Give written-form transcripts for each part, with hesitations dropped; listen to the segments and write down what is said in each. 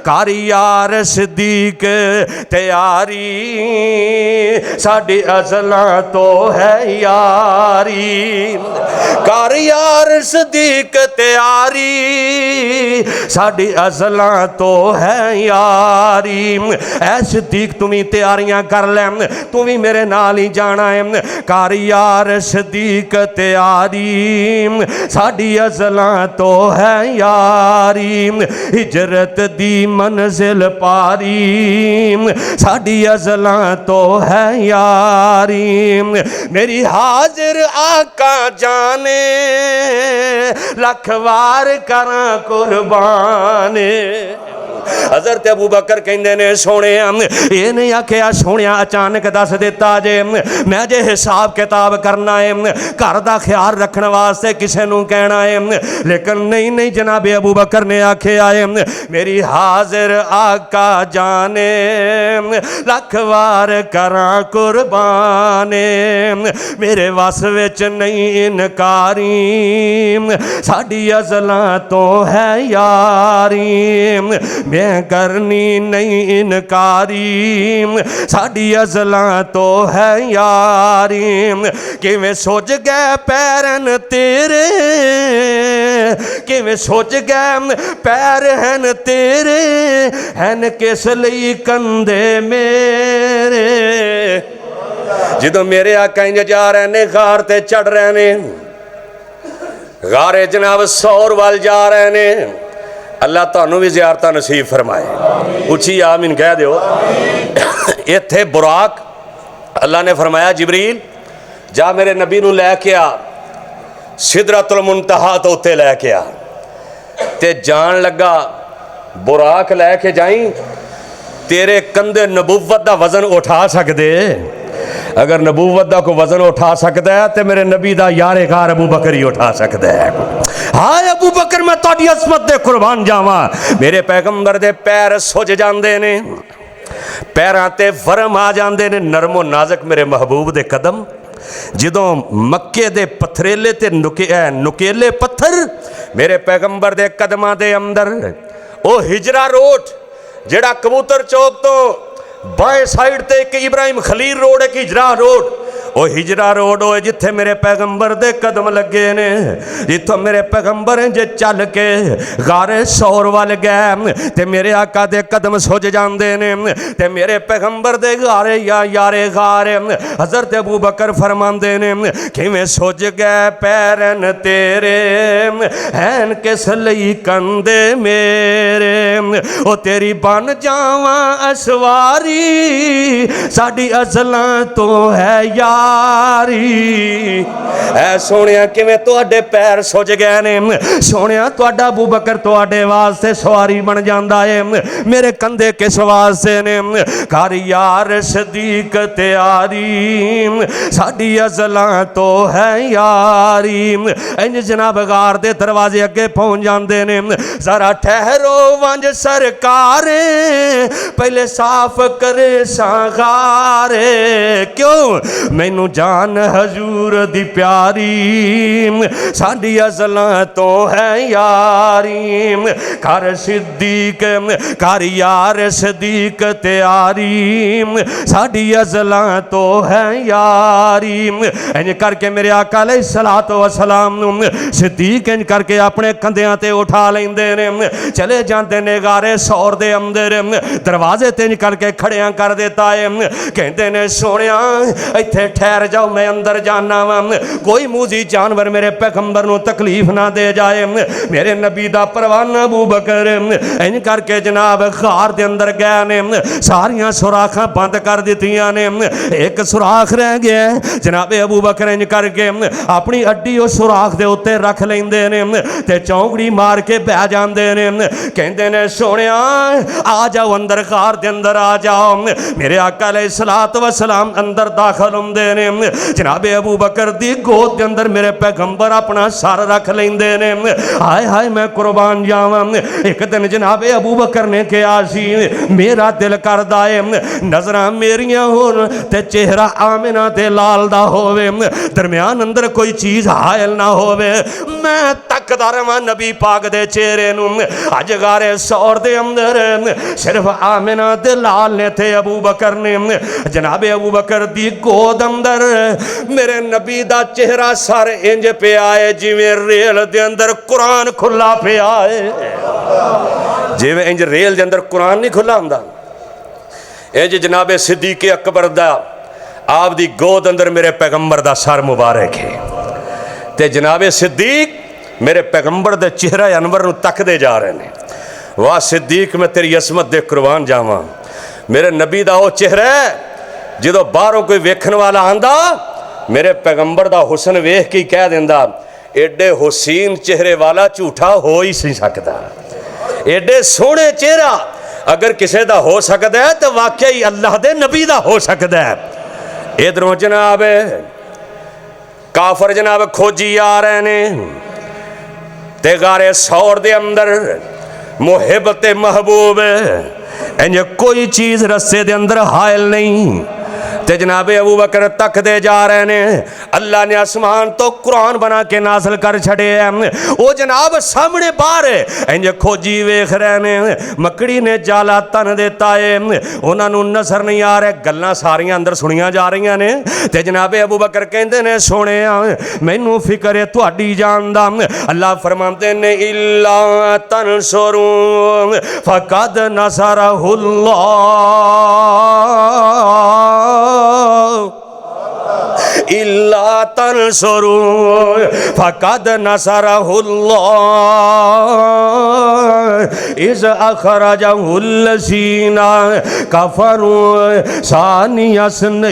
कर यार सिद्दीक तैयारी साडी अज़लां तो है यारी। कर यार सिद्दीक तैयारी साडी अज़लां तो है यारी। ऐ सिद्दीक तू भी तैयारियां कर ले, तू भी मेरे नाल ही जाना है। कर यार सिद्दीक तैयारी साडी अज़लां तो है यारी। हिजरत दी मंजिल पारी साडी अज़लां तो है यारी। मेरी हाजिर आका जाने लख वार करा कुर्बान। हज़रत अबू बकर कहंदे ने सोने ये नहीं आख्या सोने अचानक दस दिता जे मैं जे हिसाब किताब करना है घर का ख्याल रखने वास्ते किसी नूं कहना है, लेकिन नहीं नहीं जनाब अबू बकर ने आख्या है मेरी हाजिर आका जाने लख वार करा कुर्बान। मेरे वस विच नहीं इनकारी साडी अज़लां तो है यारी। मैं करनी नहीं इनकारी साडी अज़लां तो है यारी। किवें सोच गए पैरन तेरे किवें सोच गए पैर हैं तेरे हैं किस लई कंधे मेरे। जदों मेरे आका इंज जा रहे ने गार ते चढ़ रहे ने गारे जनाब सौर वाल जा रहे ने। अल्लाह तुहानू भी ज़ियारत नसीब फरमाए, उची आमीन कह दो। इत्थे बुराक अल्लाह ने फरमाया जिबरील जा मेरे नबी नू लैके आ सिदरतुल मुंतहा तो उत्ते लैके आ ते जान लगा बुराक लैके जाई तेरे कंधे नबूवत दा वजन उठा सकदे। अगर नबूवत दा को वजन उठा सकता है तो मेरे नबी दा यारे कार अबू बकर ही उठा सकता है। हाय अबू बकर मैं तुहाडी असमत दे कुर्बान जावा। मेरे पैगंबर दे पैर सुज जांदे ने, पैरां ते वरम आ जांदे ने, नरमो नाजक मेरे महबूब दे कदम। जदों मक्के दे पथरेले ते नुकेले पत्थर मेरे पैगंबर दे कदमां दे अंदर ओ हिजरा रोड जेड़ा कबूतर चौक तो बाएं साइड ते एक इब्राहिम खलील रोड एक हिजरा रोड ओ हिजरा रोड हो जिथे मेरे पैगंबर दे कदम लगे ने। जिथों मेरे पैगंबर जे चल के गारे सौर वाल गए ते मेरे आका दे कदम सुज जांदे ने ते मेरे पैगंबर दे गारे या यारे गारे। हज़रत अबू बकर फरमांदे ने किवें सुज गए पैरन तेरे हैं किस लई कंधे मेरे। ओ तेरी बन जावा असवारी साडी अज़लां तो है यारी। ऐ सोनिया किवें तुहाडे पैर सुज गए ने। सोनिया तुहाडा अबू बकर तुहाडे वास्ते सवारी बन जांदा है, मेरे कंधे किस वास्ते ने। कर यार सिद्दीक तैयारी साडी अज़लां तो है यारी। इंज जनाब गार दे दरवाजे अगे पहुंच जांदे ने। जरा ठहरो वंज सरकारे पहले साफ करे सागारे। क्यों मैनू जान हजूर दी प्यारी साडी अज़लां तो है यारी। कर सिद्दीक कर यार सिद्दीक तैयारी साडी अज़लां तो है यारी। इंज करके मेरे आका अलैहिस्सलातु वस्सलाम सिद्दीक इंज करके अपने कंधियां ते उठा लेंदे ने। चले जाते ने गारे सौर दे अंदर दरवाजे ते इंज करके खड़ियां कर देता है। कहते ने सोनिया इत्थे ठहर जाओ मैं अंदर जाना वा, कोई मूजी जानवर मेरे पैगंबर नूं तकलीफ ना दे जाए। मेरे नबी दा परवाना अबू बकर इंज करके जनाब खार दे अंदर गए ने। सारियां सुराखां बंद कर दित्तियां ने, एक सुराख रह गया। जनाबे अबू बकर इंज करके अपनी अड्डी उस सुराख दे उत्ते रख लेंदे ने ते चौंकड़ी मार के बह जांदे ने। कहंदे ने सोनिया आ जाओ अंदर खार दे अंदर आ जाओ। मेरे आका अलैहिस्सलातु वस्सलाम अंदर दाखिल होंदे ने। जनाबे अबू बकर दी गोद के अंदर मेरे पैगंबर अपना सर रख लेंदे ने। हाय हाय मैं कुर्बान जावां। एक दिन जनाबे अबू बकर ने कहा सी मेरा दिल करदा है नजरां मेरियां होण ते चेहरा आमिना ते लाल दा होवे, दरम्यान अंदर कोई चीज हायल ना होवे। मैं तकदा रवां नबी पाक दे चेहरे नूं। अज गारे सौर दे अंदर सिर्फ आमिना ते लाल ने थे अबू बकर ने। जनाबे अबू बकर दी गोद अंदर मेरे नबी दा चेहरा सर इंज पिया है जिवें रेल दे अंदर कुरान खुला पिया है। जिवें इंज रेल दे अंदर कुरान नहीं खुला हुंदा, इंज जनाबे सिद्दीक अकबर दा आप दी गोद अंदर मेरे पैगंबर दा सर मुबारक है। ते जनाबे सिद्दीक मेरे पैगंबर दे चेहरा अनवर नूं तकदे जा रहे हैं। वाह सिद्दीक मैं तेरी असमत दे कुर्बान जावां। मेरे नबी दा वो चेहरा जो बाहरों कोई वेखण वाला आंदा मेरे पैगंबर दा हुसन वेख के कह दिंदा एडे हुसैन चेहरे वाला झूठा हो ही नहीं सकता। एडे सोहने चेहरा अगर किसी दा हो सकता है तो वाकई अल्लाह दे नबी दा हो सकता है। इधरों जनाब काफर जनाब खोजी आ रहे ने ते गारे सौर दे अंदर मुहिब्बत महबूब इंज कोई चीज रस्से दे अंदर हायल नहीं। ते जनाबे अबू बकर तकदे जा रहे ने। अल्लाह ने आसमान तो कुरान बना के नाजिल कर छड़े हैं। वो जनाब सामने बाहर इंज खोजी वेख रहे ने। मकड़ी ने जाला तन देता है, उन्होंने नजर नहीं आ रहा। गल्लां सारियां अंदर सुनिया जा रही ने। ते जनाबे अबू बकर कहते ने सोने मैनू फिक्र है तुहाडी जान दा। अल्लाह फरमाते ने इल्ला तनसुरू फकद नसरहुल्लाह इल्ला तनसुरू फकद नसरहुल्लाह इज़ अखरजहुल्लज़ीना कफरू सानिया स्नैन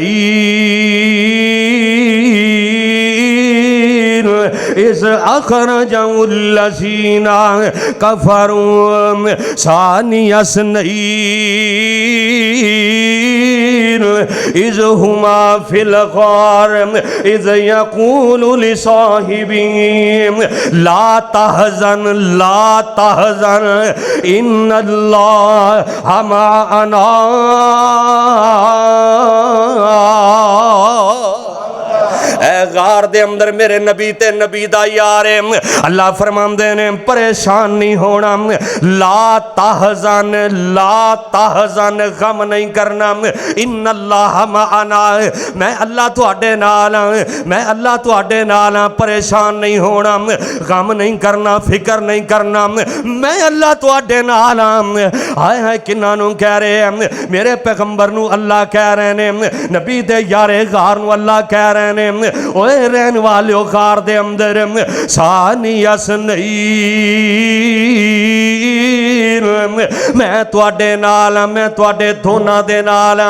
इज़ अखरजहुल्लज़ीना कफरू सानिया स्नैन इज़ हुमा फिल गार इज़ यक़ूलु लिसाहिबिही ला तहज़न इन्नल्लाह मअना। गार दे अंदर मेरे नबी ते नबी दा यार अल्लाह फरमांदे ने परेशान नहीं होना। ला तहज़न गम नहीं करना। इन्नल्लाह मअना मैं अल्लाह तुहाडे नाल मैं अल्लाह तुहाडे नाल परेशान नहीं होना, गम नहीं करना, फिक्र नहीं करना। मैं अल्लाह तुहाडे नाल हाय हाय किन्ना नूं कह रहे हैं मेरे पैगंबर नूं अल्लाह कह रहे ने, नबी दे यारे गार नूं अल्लाह कह रहे ने ओए रहन वालियो गार दे अंदर सानियस नहीं मैं तुहाडे नाल मैं तुहाडे दोनां दे नाल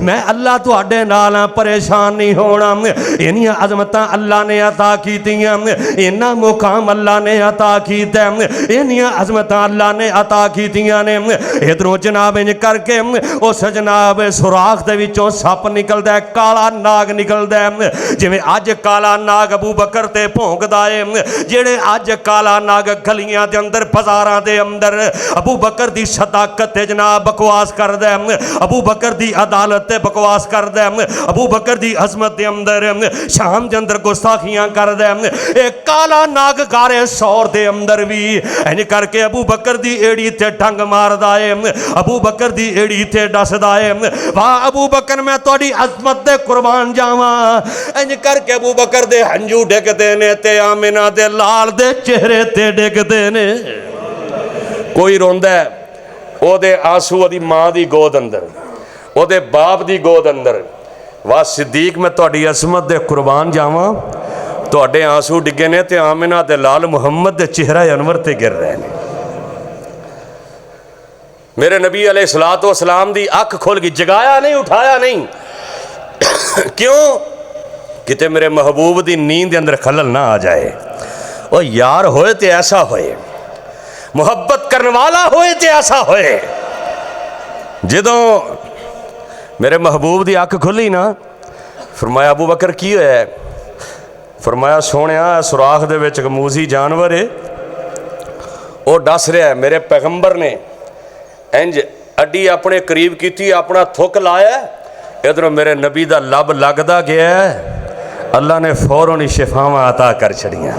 मैं अल्लाह तुहाडे नाल परेशान नहीं होना। इन्नियां अज़मतां अल्लाह ने अता कीतियां, इन्ना मुकाम अल्लाह ने अता कीता, इन्नियां अज़मतां अल्लाह ने अता कीतियां ने। इधरों जनाब इंज करके उस जनाब सुराख दे विचों सप निकलदा है, काला नाग निकलदा है। जिवें अज काला नाग अबू बकर ते भौंकदा है, जेड़े अज काला नाग गलियां दे अंदर बाजारां दे अंदर अबू बकर दी सदाकत ते जनाब बकवास करदा है, अबू बकर दी अदालत ते बकवास करदा है, अबू बकर दी अजमत दे अंदर शाम दे अंदर गुस्ताखियां करदा है। ए काला नाग गारे सौर दे अंदर भी इंज करके अबू बकर दी एड़ी ते डंग मारदा है, अबू बकर दी एड़ी ते डसदा है। वाह अबू बकर मैं तुहाडी अजमत दे कुर्बान जावां। इंज करके अबू बकर दे हंजू डिगदे ने ते आमिना दे लाल दे चेहरे ते डिगदे ने। कोई रोंदा है ओदे आंसू ओदी मां दी गोद अंदर, ओदे बाप दी गोद अंदर। वाह सिद्दीक मैं तुहाडी असमत दे कुर्बान जावां, तुहाडे आंसू डिगे ने ते आमिना दे लाल मुहम्मद दे चेहरा अनवर ते गिर रहे हैं। मेरे नबी अलैहिस्सलातु वस्सलाम दी अख खुल गई, जगाया नहीं, उठाया नहीं। क्यों? किते मेरे महबूब दी नींद के अंदर खलल ना आ जाए। और यार होए तो ऐसा होए, मुहब्बत करने वाला होए तो ऐसा होए। जदों मेरे महबूब की अख खुली ना फरमाया अबू बकर की होया है? फरमाया सोने सुराख दे विच एक मूजी जानवर है, वो दस रहा है मेरे पैगंबर ने इंज अड्डी अपने करीब की, अपना थुक लाया, इधरों मेरे नबी का लब लगता गया, अल्लाह ने फौरन ही शिफावां अता कर छड़ियां।